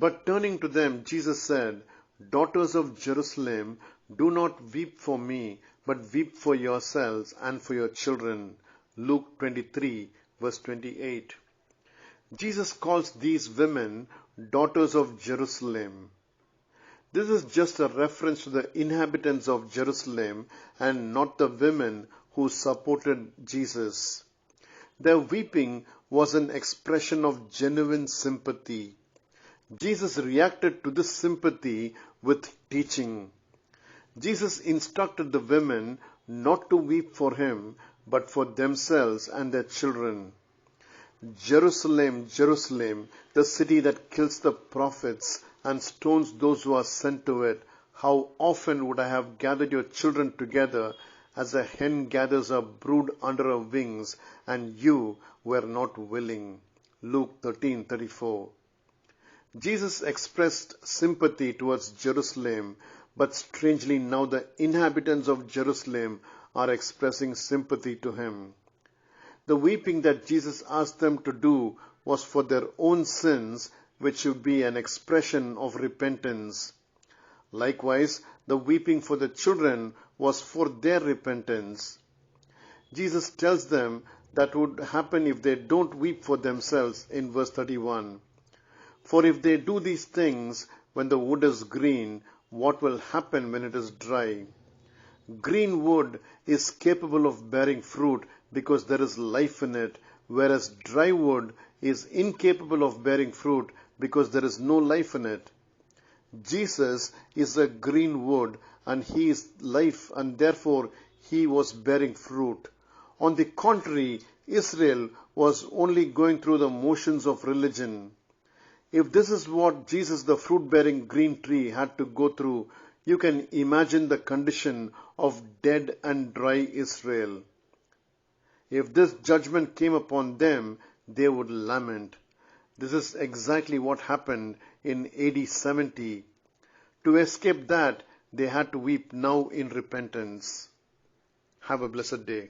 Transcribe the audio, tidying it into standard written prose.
But turning to them, Jesus said, "Daughters of Jerusalem, do not weep for me, but weep for yourselves and for your children." Luke 23, verse 28. Jesus calls these women daughters of Jerusalem. This is just a reference to the inhabitants of Jerusalem and not the women who supported Jesus. Their weeping was an expression of genuine sympathy. Jesus reacted to this sympathy with teaching. Jesus instructed the women not to weep for him, but for themselves and their children. "Jerusalem, Jerusalem, the city that kills the prophets and stones those who are sent to it, how often would I have gathered your children together as a hen gathers her brood under her wings, and you were not willing." Luke 13:34. Jesus expressed sympathy towards Jerusalem, but strangely now the inhabitants of Jerusalem are expressing sympathy to him. The weeping that Jesus asked them to do was for their own sins, which should be an expression of repentance. Likewise, the weeping for the children was for their repentance. Jesus tells them that would happen if they don't weep for themselves in verse 31. "For if they do these things when the wood is green, what will happen when it is dry?" Green wood is capable of bearing fruit because there is life in it, whereas dry wood is incapable of bearing fruit because there is no life in it. Jesus is a green wood and he is life, and therefore he was bearing fruit. On the contrary, Israel was only going through the motions of religion. If this is what Jesus, the fruit-bearing green tree, had to go through, you can imagine the condition of dead and dry Israel. If this judgment came upon them, they would lament. This is exactly what happened in AD 70. To escape that, they had to weep now in repentance. Have a blessed day.